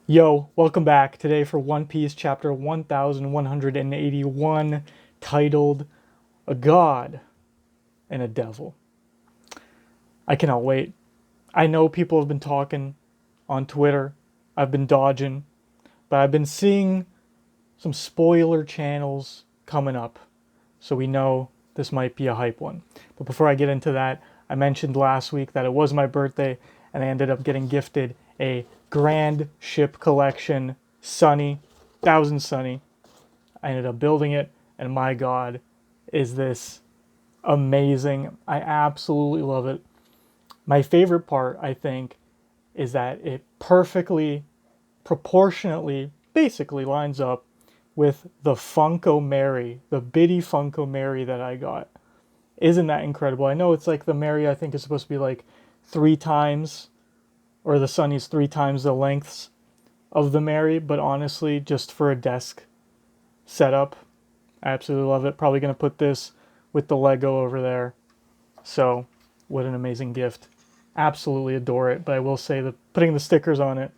Yo, welcome back today for One Piece chapter 1181, titled A God and a Devil. I cannot wait. I know people have been talking on Twitter. I've been dodging, but I've been seeing some spoiler channels coming up. So we know this might be a hype one. But before I get into that, I mentioned last week that it was my birthday and I ended up getting gifted a Grand Ship Collection Sunny, 1000 Sunny. I ended up building it, and my God, is this amazing. I absolutely love it. My favorite part, I think, is that it perfectly, proportionately, basically lines up with the Funko Mary, the Biddy Funko Mary that I got. Isn't that incredible? I know it's like the Mary, I think, is supposed to be like three times, or the Sunny's three times the lengths of the Mary, but honestly, just for a desk setup, I absolutely love it. Probably going to put this with the Lego over there. So, what an amazing gift. Absolutely adore it, but I will say that putting the stickers on it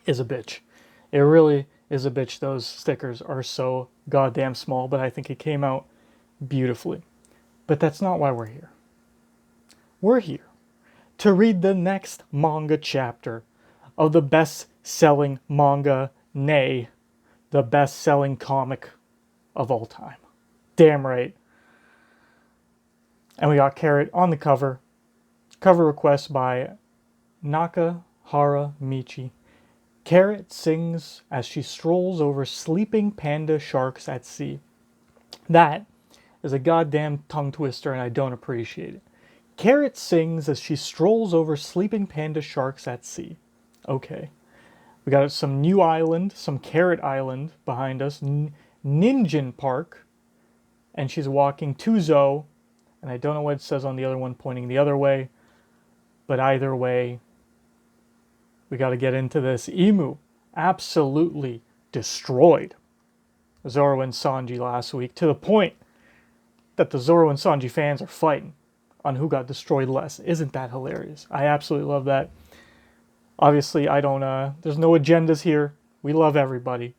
is a bitch. It really is a bitch. Those stickers are so goddamn small, but I think it came out beautifully. But that's not why we're here. We're here to read the next manga chapter of the best-selling manga, nay, the best-selling comic of all time. Damn right. And we got Carrot on the cover. Cover request by Nakahara Michi. Carrot sings as she strolls over sleeping panda sharks at sea. That is a goddamn tongue twister and I don't appreciate it. Carrot sings as she strolls over sleeping panda sharks at sea. Okay. We got some new island, some Carrot Island behind us, Ninjin Park, and she's walking to Zoe, and I don't know what it says on the other one pointing the other way, but either way, we got to get into this. Imu absolutely destroyed Zoro and Sanji last week to the point that the Zoro and Sanji fans are fighting on who got destroyed less. Isn't that hilarious? I absolutely love that. Obviously, I don't, there's no agendas here. We love everybody.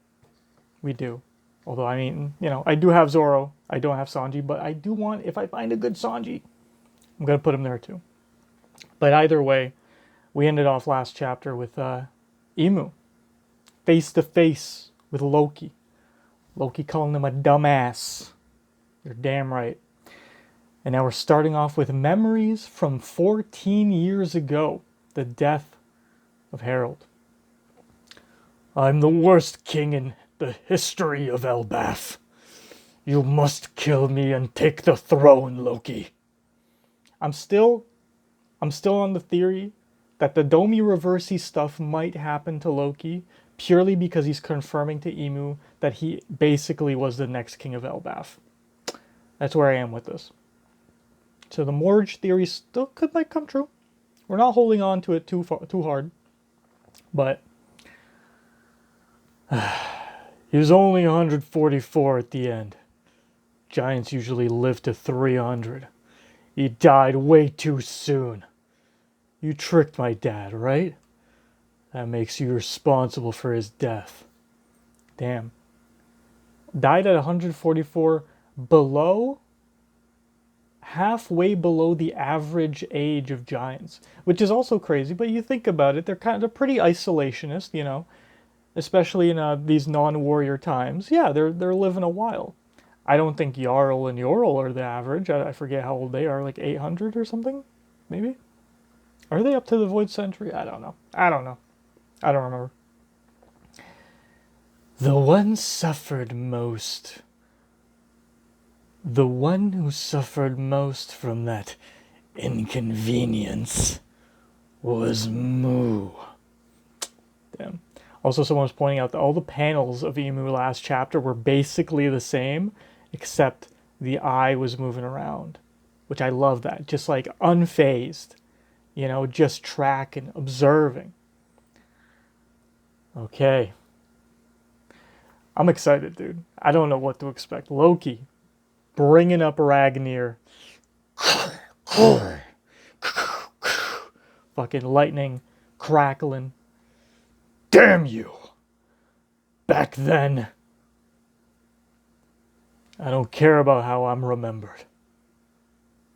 We do. Although, I mean, I do have Zoro. I don't have Sanji, but I do want, if I find a good Sanji, I'm going to put him there too. But either way, we ended off last chapter with Imu face to face with Loki. Loki calling him a dumbass. You're damn right. And now we're starting off with memories from 14 years ago, the death of Harold. I'm the worst king in the history of Elbaf. You must kill me and take the throne, Loki. I'm still on the theory that the Domi Reversi stuff might happen to Loki purely because he's confirming to Imu that he basically was the next king of Elbaf. That's where I am with this. So the Morge theory still might come true. We're not holding on to it too hard, but he was only 144 at the end. Giants usually live to 300. He died way too soon. You tricked my dad, right? That makes you responsible for his death. Damn. Died at 144, halfway below the average age of giants, which is also crazy, but you think about it, they're pretty isolationist, especially in these non-warrior times. Yeah, they're living a while. I don't think Jarl and Yorl are the average. I forget how old they are, like 800 or something, maybe? Are they up to the Void Century? I don't know. I don't remember. The one suffered most. The one who suffered most from that inconvenience was Mu. Damn. Also, someone was pointing out that all the panels of Imu last chapter were basically the same, except the eye was moving around, which I love that. Just like unfazed, just tracking, observing. Okay. I'm excited, dude. I don't know what to expect. Loki, bringing up Ragnar. Fucking lightning, crackling. Damn you! Back then, I don't care about how I'm remembered.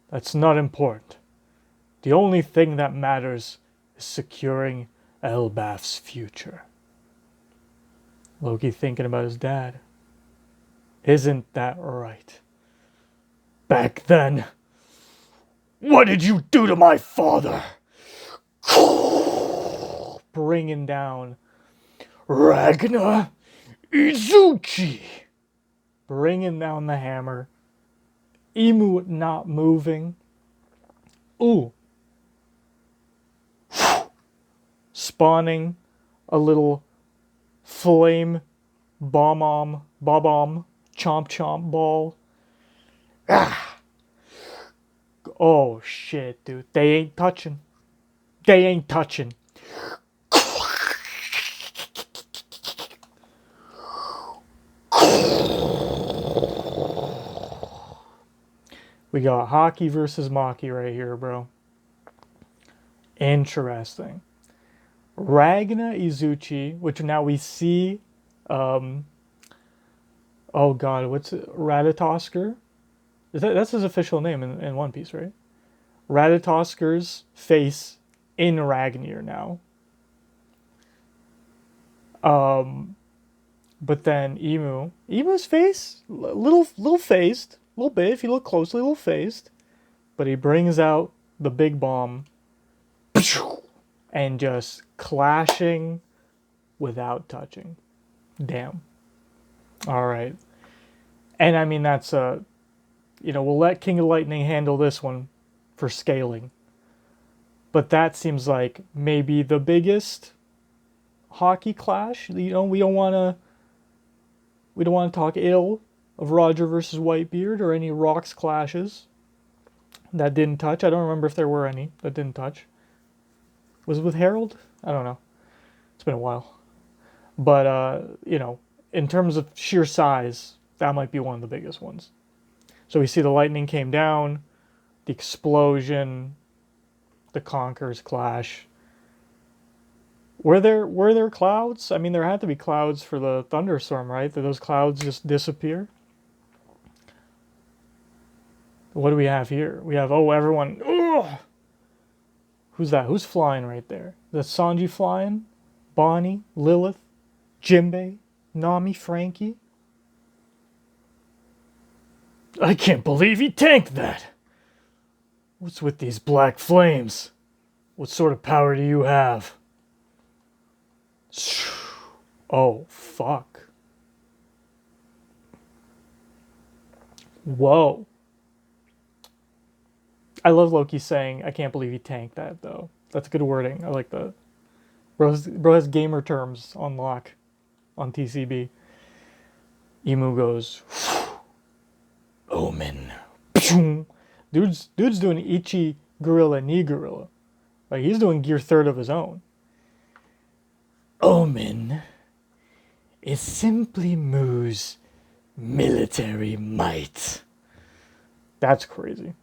That's not important. The only thing that matters is securing Elbaf's future. Loki thinking about his dad. Isn't that right? Back then, what did you do to my father? Bringing down Ragnar Izuchi. Bringing down the hammer. Imu not moving. Ooh. Spawning a little flame bomb, chomp chomp ball. Ah. Oh shit, dude. They ain't touching. They ain't touching. We got hockey versus Maki right here, bro. Interesting. Ragna Izuchi, which now we see, oh god, what's it? Ratatoskr? That's his official name in One Piece, right? Ratatoskr's face in Ragnir now. But then Emu's face, little faced, a little bit. If you look closely, little faced. But he brings out the big bomb, and just clashing without touching. Damn. All right. And I mean that's we'll let King of Lightning handle this one for scaling. But that seems like maybe the biggest hockey clash. We don't want to talk ill of Roger versus Whitebeard or any rocks clashes that didn't touch. I don't remember if there were any that didn't touch. Was it with Harold? I don't know. It's been a while. But in terms of sheer size, that might be one of the biggest ones. So we see the lightning came down, the explosion, the Conquerors clash. Were there clouds? I mean, there had to be clouds for the thunderstorm, right? Did those clouds just disappear? What do we have here? We have, everyone. Ugh! Who's that? Who's flying right there? Is that Sanji flying? Bonnie? Lilith? Jinbei? Nami? Frankie? I can't believe he tanked that! What's with these black flames? What sort of power do you have? Oh, fuck. Whoa. I love Loki saying, I can't believe he tanked that, though. That's good wording. I like that. Bro has gamer terms on lock on TCB. Imu goes, Omen. Dude's doing Ichi Gorilla, Knee Gorilla. Like, he's doing gear third of his own. Omen is simply Mu's military might. That's crazy.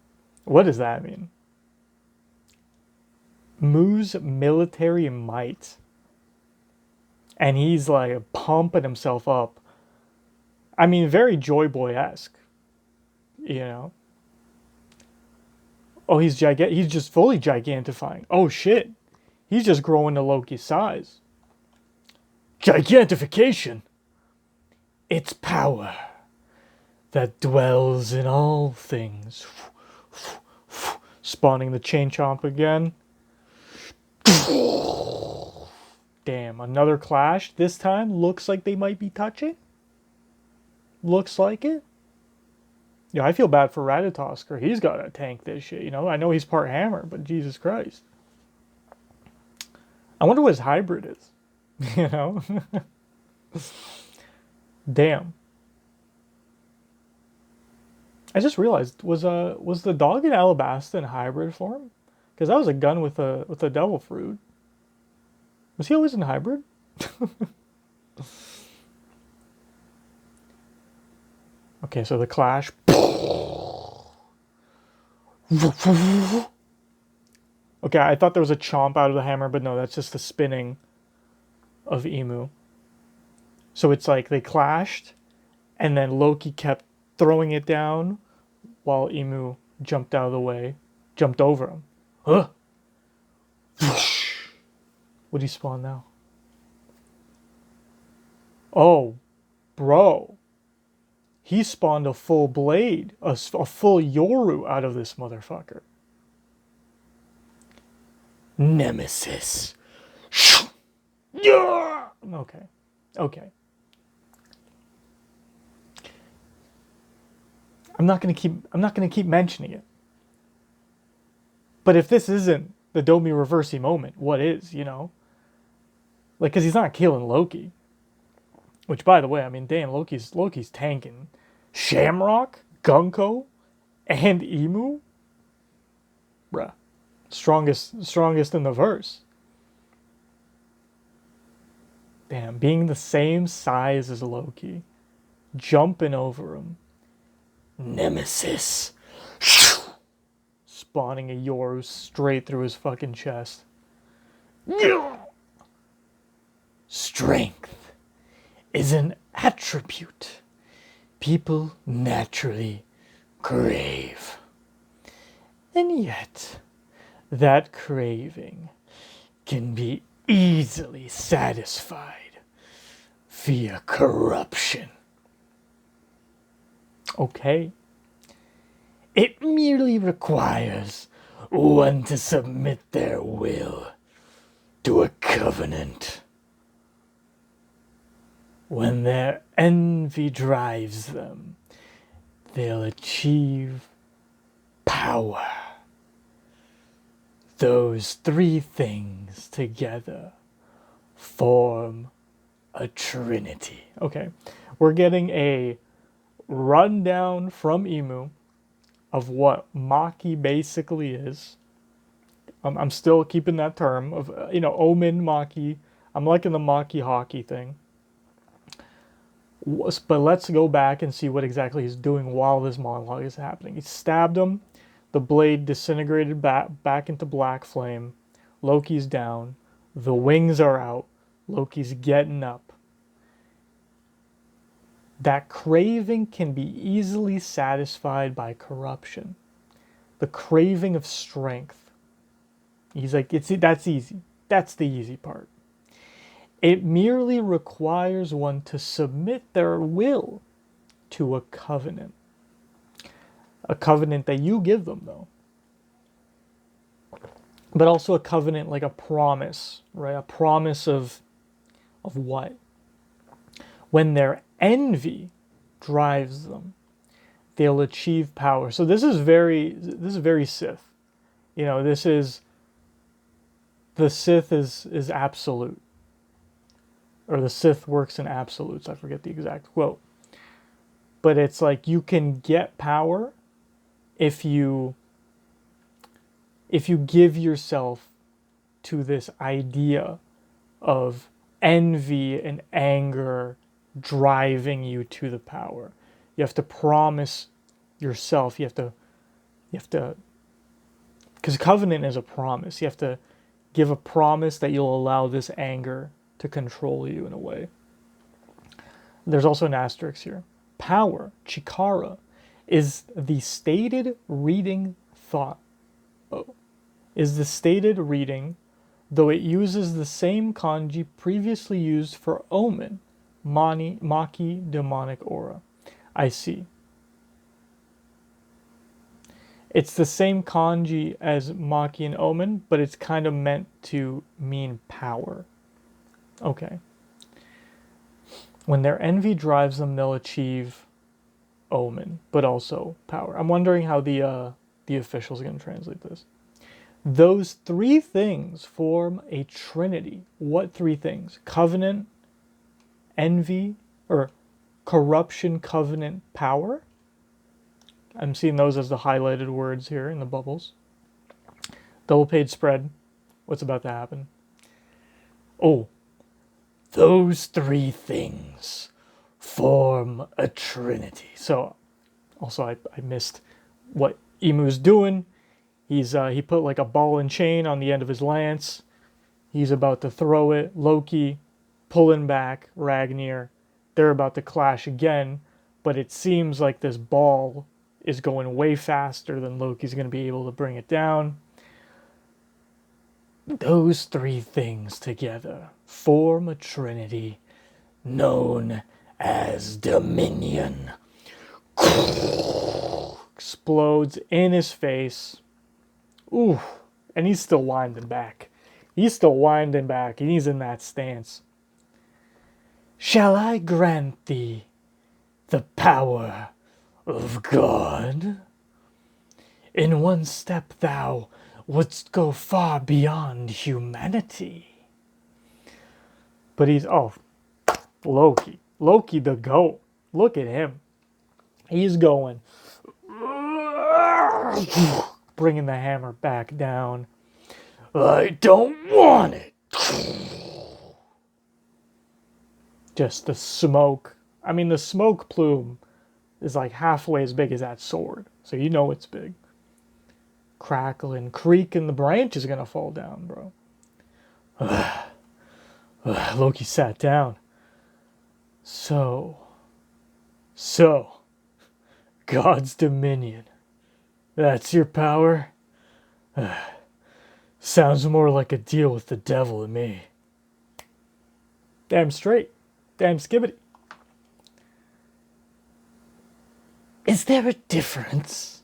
What does that mean? Mu's military might. And he's like pumping himself up. I mean, very Joyboy-esque. You know? Oh, he's just fully gigantifying. Oh, shit. He's just growing to Loki's size. Gigantification. It's power that dwells in all things. Spawning the chain chomp again. Damn, another clash. This time looks like they might be touching. Looks like it. Yeah, I feel bad for Ratatoskr. He's got to tank this shit, you know? I know he's part hammer, but Jesus Christ. I wonder what his hybrid is. You know? Damn. I just realized, was the dog in Alabasta in hybrid form? Because that was a gun with a devil fruit. Was he always in hybrid? Okay, so the clash. Okay, I thought there was a chomp out of the hammer, but no, that's just the spinning of Imu. So it's like they clashed, and then Loki kept throwing it down while Imu jumped out of the way, jumped over him. Huh. What do you spawn now? Oh, bro. He spawned a full blade, a full Yoru out of this motherfucker. Nemesis. Yeah. Okay. Okay. I'm not gonna keep mentioning it. But if this isn't the Domi Reversi moment, what is, you know? Like, cause he's not killing Loki. Which, by the way, I mean, damn, Loki's tanking. Shamrock, Gunko, and Imu? Bruh. Strongest in the verse. Damn, being the same size as Loki. Jumping over him. Nemesis. Spawning a Yoru straight through his fucking chest. Strength is an attribute people naturally crave. And yet, that craving can be easily satisfied via corruption. Okay. It merely requires one to submit their will to a covenant. When their envy drives them, they'll achieve power. Those three things together form a trinity. Okay, we're getting a rundown from Imu of what Maki basically is. I'm still keeping that term of, Omen Maki. I'm liking the Maki hockey thing. But let's go back and see what exactly he's doing while this monologue is happening. He stabbed him. The blade disintegrated back into black flame. Loki's down. The wings are out. Loki's getting up. That craving can be easily satisfied by corruption. The craving of strength. He's like, that's easy. That's the easy part. It merely requires one to submit their will to a covenant. A covenant that you give them, though. But also a covenant like a promise, right? A promise of what? When their envy drives them, they'll achieve power. So this is very Sith. The Sith is absolute. Or the Sith works in absolutes. I forget the exact quote. But it's like you can get power if you give yourself to this idea of envy and anger driving you to the power. You have to promise yourself. You have to, because covenant is a promise. You have to give a promise that you'll allow this anger to control you in a way. There's also an asterisk here. Power, chikara, is the stated reading thought. Is the stated reading, though it uses the same kanji previously used for omen, maki, demonic aura. I see. It's the same kanji as maki and omen, but it's kind of meant to mean power. Okay. When their envy drives them, they'll achieve omen, but also power. I'm wondering how the officials are going to translate this. Those three things form a trinity. What three things? Covenant, envy, or corruption, covenant, power? I'm seeing those as the highlighted words here in the bubbles. Double page spread. What's about to happen? Oh. Those three things form a trinity. So, also I missed what Imu's doing. He put like a ball and chain on the end of his lance. He's about to throw it. Loki pulling back Ragnir. They're about to clash again, but it seems like this ball is going way faster than Loki's going to be able to bring it down. Those three things together form a trinity known as Dominion. Explodes in his face. Ooh, and he's still winding back. He's still winding back, and he's in that stance. Shall I grant thee the power of God? In one step thou wouldst go far beyond humanity. But he's, Loki. Loki the GOAT. Look at him. He's going, bringing the hammer back down. I don't want it. Just the smoke. I mean, the smoke plume is like halfway as big as that sword. So you know it's big. Crackle and creak and the branch is going to fall down, bro. Loki sat down. So, God's dominion. That's your power? Sounds more like a deal with the devil to me. Damn straight. Damn skibbity. Is there a difference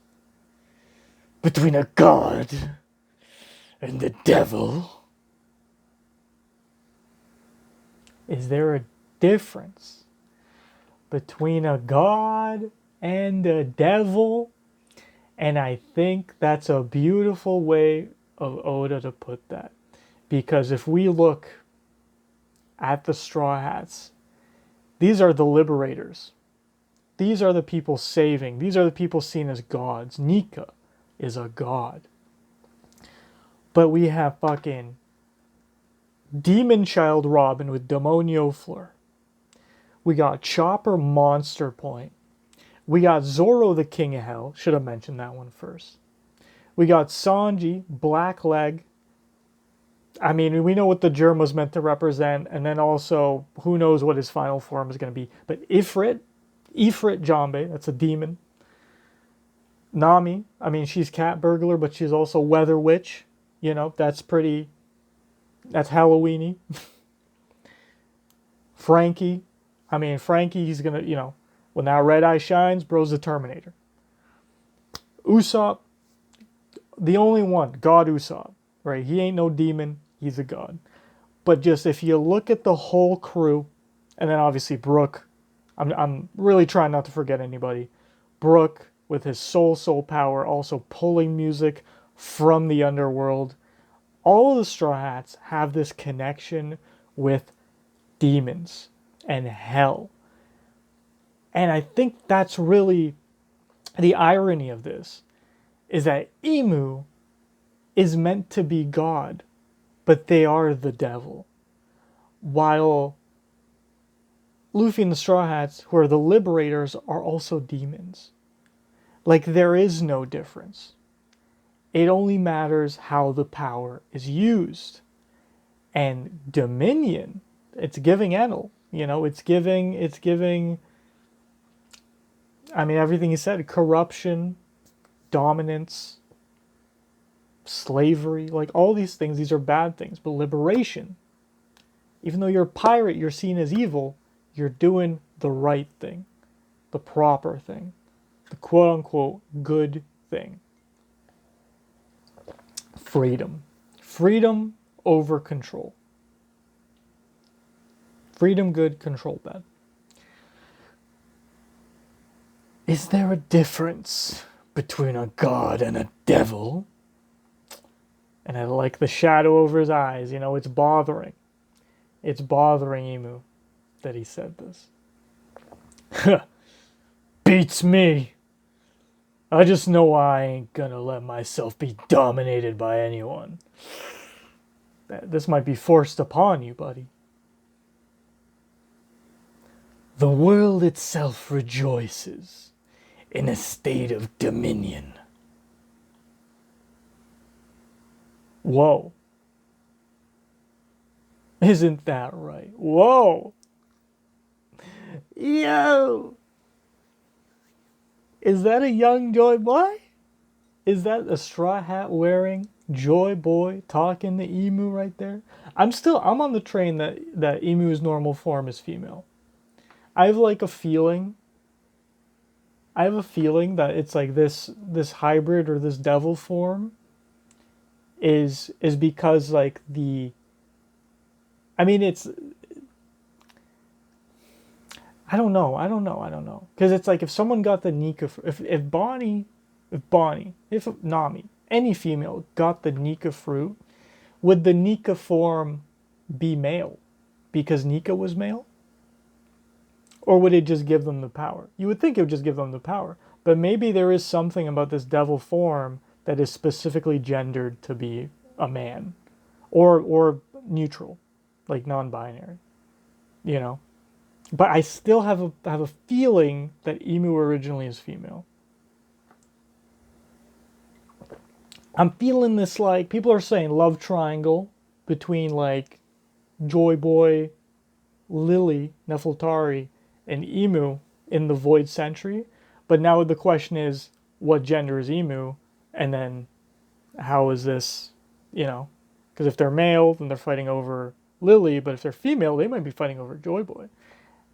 between a god and the devil? Is there a difference between a god and a devil? And I think that's a beautiful way of Oda to put that. Because if we look at the Straw Hats, these are the liberators. These are the people saving. These are the people seen as gods. Nika is a god. But we have fucking Demon Child Robin with Demonio Fleur. We got Chopper Monster Point. We got Zoro the King of Hell. Should have mentioned that one first. We got Sanji, Black Leg. I mean, we know what the germ was meant to represent, and then also, who knows what his final form is going to be. But Ifrit Jambe, that's a demon. Nami, I mean, she's Cat Burglar, but she's also Weather Witch. You know, that's Halloweeny. Frankie, he's going to, when that red eye shines, bro's the Terminator. Usopp, the only one, God Usopp, right? He ain't no demon, he's a god. But just if you look at the whole crew, and then obviously Brook, I'm really trying not to forget anybody. Brook, with his soul power, also pulling music from the underworld. All of the Straw Hats have this connection with demons and hell. And I think that's really the irony of this, is that Imu is meant to be God, but they are the devil. While Luffy and the Straw Hats, who are the liberators, are also demons. Like, there is no difference. It only matters how the power is used. And Dominion, it's giving Enel. It's giving, everything he said, corruption, dominance, slavery, like all these things, these are bad things. But liberation, even though you're a pirate, you're seen as evil, you're doing the right thing, the proper thing, the quote-unquote good thing. Freedom over control. Freedom good, control bad. Is there a difference between a god and a devil? And I like the shadow over his eyes. It's bothering. It's bothering Imu that he said this. Beats me. I just know I ain't gonna let myself be dominated by anyone. This might be forced upon you, buddy. The world itself rejoices in a state of dominion. Whoa. Isn't that right? Whoa. Yo. Is that a young Joy Boy? Is that a straw hat wearing Joy Boy talking to Emu right there? I'm on the train that Emu's normal form is female. I have like a feeling I have a feeling that it's like this hybrid or this devil form is because like the I mean it's I don't know. Because it's like if someone got the Nika, if Nami, any female got the Nika fruit, would the Nika form be male because Nika was male? Or would it just give them the power? You would think it would just give them the power. But maybe there is something about this devil form that is specifically gendered to be a man. Or neutral, like non-binary, you know? But I still have a feeling that Emu originally is female. I'm feeling this like people are saying love triangle between like Joy Boy, Lily, Nefeltari, and Emu in the Void Century. But now the question is, what gender is Emu? And then how is this, you know? Because if they're male, then they're fighting over Lily. But if they're female, they might be fighting over Joy Boy.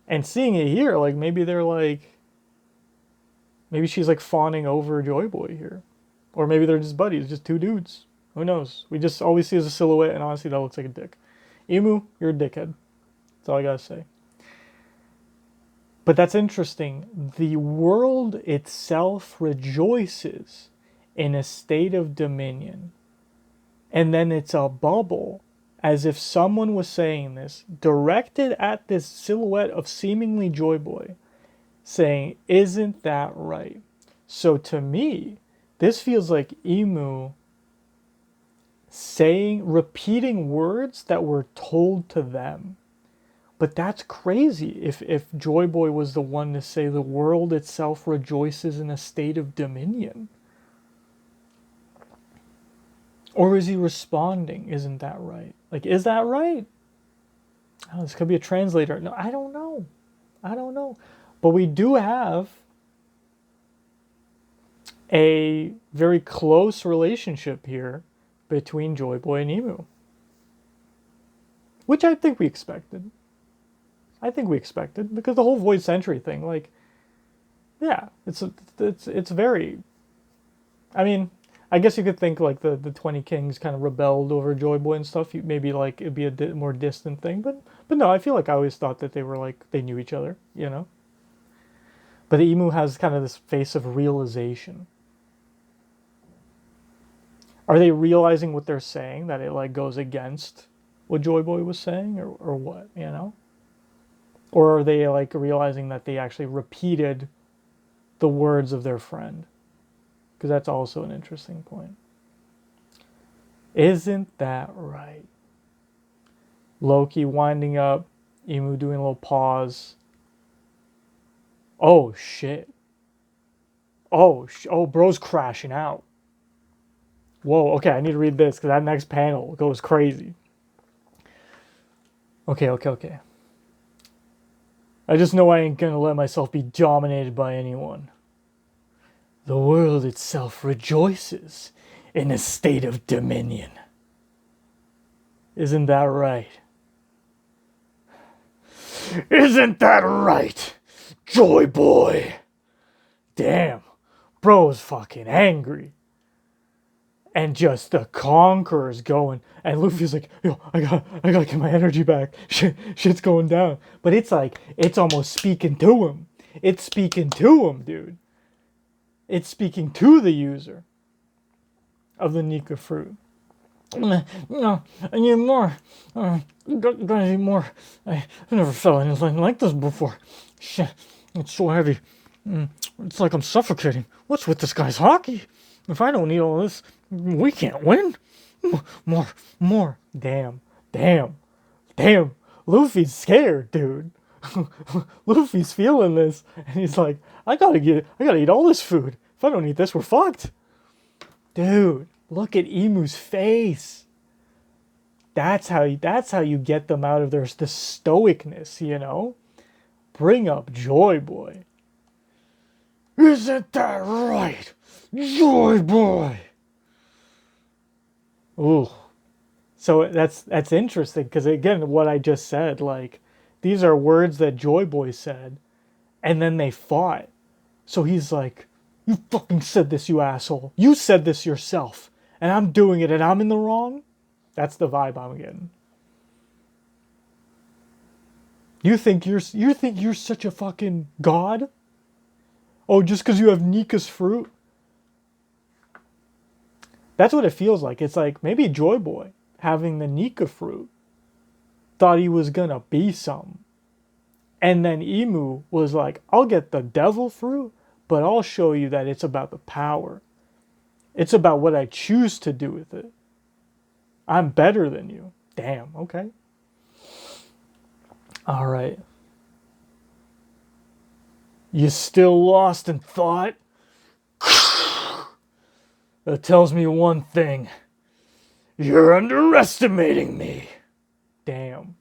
And seeing it here, like maybe they're like, maybe she's like fawning over Joy Boy here. Or maybe they're just buddies, just two dudes. Who knows? We just always see as a silhouette, and honestly, that looks like a dick. Emu, you're a dickhead. That's all I gotta say. But that's interesting. The world itself rejoices in a state of dominion. And then it's a bubble, as if someone was saying this, directed at this silhouette of seemingly Joy Boy, saying, isn't that right? So to me, this feels like Emu repeating words that were told to them. But that's crazy if Joy Boy was the one to say the world itself rejoices in a state of dominion. Or is he responding, isn't that right? Like, is that right? Oh, this could be a translator. No, I don't know. I don't know. But we do have a very close relationship here between Joy Boy and Emu. Which I think we expected. Because the whole Void Century thing, like, yeah, it's very. I mean, I guess you could think like the 20 Kings kind of rebelled over Joy Boy and stuff. Maybe like it'd be a more distant thing, but no, I feel like I always thought that they were like they knew each other, you know. But the Emu has kind of this face of realization. Are they realizing what they're saying, that it like goes against what Joy Boy was saying, or what, you know? Or are they like realizing that they actually repeated the words of their friend? Because that's also an interesting point. Isn't that right? Loki winding up, Emu doing a little pause. Oh shit. Oh, bro's crashing out. Whoa, okay, I need to read this because that next panel goes crazy. Okay. I just know I ain't gonna let myself be dominated by anyone. The world itself rejoices in a state of dominion. Isn't that right? Isn't that right, Joy Boy? Damn, bro's fucking angry. And just the conquerors going, and Luffy's like, yo, I gotta get my energy back. Shit's going down. But it's like, it's almost speaking to him. It's speaking to him, dude. It's speaking to the user of the Nika fruit. No, I need more. Gotta need more. I've never felt anything like this before. Shit, it's so heavy. It's like I'm suffocating. What's with this guy's hockey? If I don't need all this, we can't win. More. Damn. Luffy's scared, dude. Luffy's feeling this, and he's like, I gotta eat all this food. If I don't eat this, we're fucked. Dude, look at Emu's face. that's how you get them out of the stoicness, you know? Bring up Joyboy. Isn't that right? Joyboy. Ooh. So that's interesting because again, what I just said, like these are words that Joyboy said, and then they fought. So he's like, "You fucking said this, you asshole. You said this yourself, and I'm doing it, and I'm in the wrong." That's the vibe I'm getting. You think you're such a fucking god? Oh, just because you have Nika's fruit? That's what it feels like. It's like maybe Joyboy having the Nika fruit thought he was gonna be some. And then Imu was like, I'll get the devil fruit, but I'll show you that it's about the power. It's about what I choose to do with it. I'm better than you. Damn, okay. All right. You still lost in thought? That tells me one thing. You're underestimating me. Damn.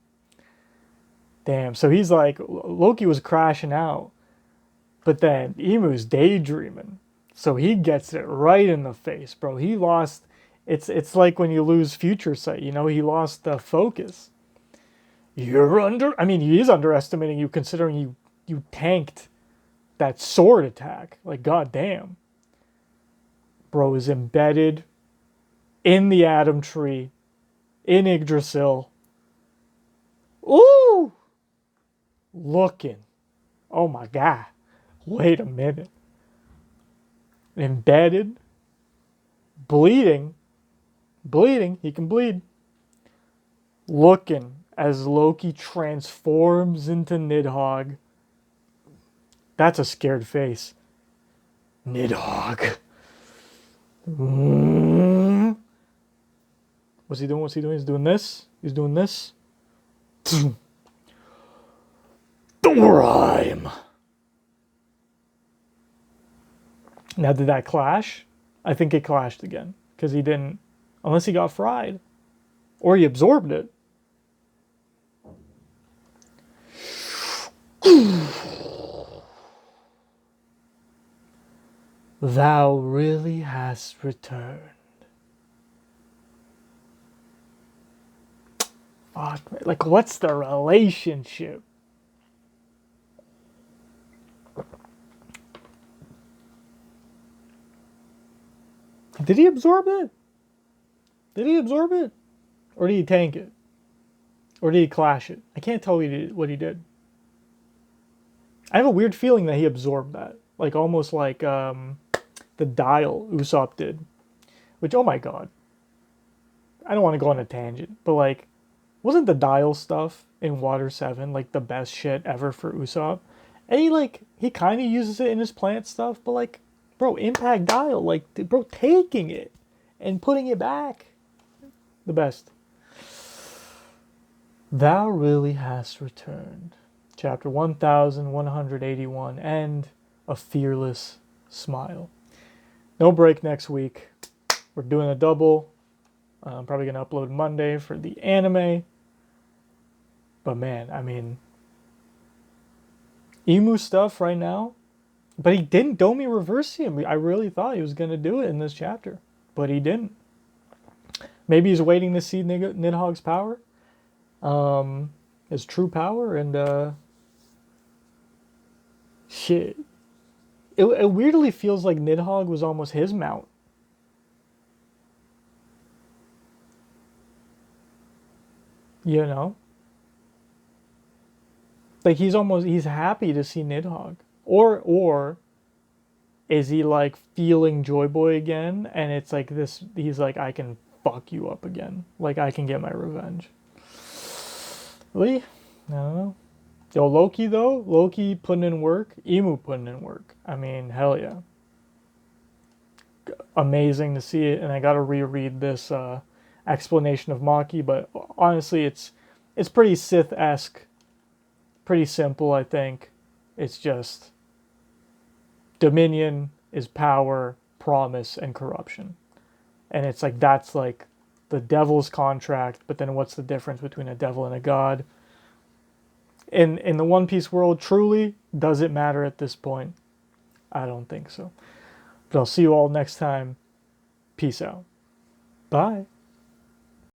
Damn. So he's like, Loki was crashing out, but then Emu's daydreaming. So he gets it right in the face, bro. He lost. It's like when you lose future sight, you know, he lost the focus. I mean, he is underestimating you considering you tanked that sword attack. Like, goddamn. Bro is embedded in the Atom Tree, in Yggdrasil. Ooh! Looking. Oh my god. Wait a minute. Embedded. Bleeding. Bleeding. He can bleed. Looking as Loki transforms into Nidhogg. That's a scared face. Nidhogg. What's he doing? What's he doing? He's doing this. He's doing this. The rhyme. Now, did that clash? I think it clashed again. Because he didn't... Unless he got fried. Or he absorbed it. Thou really hast returned. Fuck, like, what's the relationship? Did he absorb it? Did he absorb it? Or did he tank it? Or did he clash it? I can't tell what he did. I have a weird feeling that he absorbed that. Like, almost like the dial Usopp did. Which, oh my god. I don't want to go on a tangent, but like, wasn't the dial stuff in Water 7 like the best shit ever for Usopp? And he kind of uses it in his plant stuff, but like, bro, Impact Dial, like, bro, taking it and putting it back. The best. Thou really hast returned. Chapter 1181, and a fearless smile. No break next week. We're doing a double. I'm probably going to upload Monday for the anime. But man, I mean, Emu stuff right now. But he didn't Domi reverse him. I really thought he was going to do it in this chapter. But he didn't. Maybe he's waiting to see Nidhogg's power. His true power. And shit. It weirdly feels like Nidhogg was almost his mount. You know? Like he's happy to see Nidhogg. Or is he like feeling Joyboy again and it's like this, he's like, I can fuck you up again. Like I can get my revenge. Really? I don't know. Yo, Loki though, Loki putting in work, Imu putting in work. I mean, hell yeah. Amazing to see it, and I gotta reread this explanation of Maki, but honestly it's pretty Sith-esque. Pretty simple, I think. It's just Dominion is power, promise, and corruption. And it's like that's like the devil's contract, but then what's the difference between a devil and a god? In the One Piece world, truly, does it matter at this point? I don't think so. But I'll see you all next time. Peace out. Bye.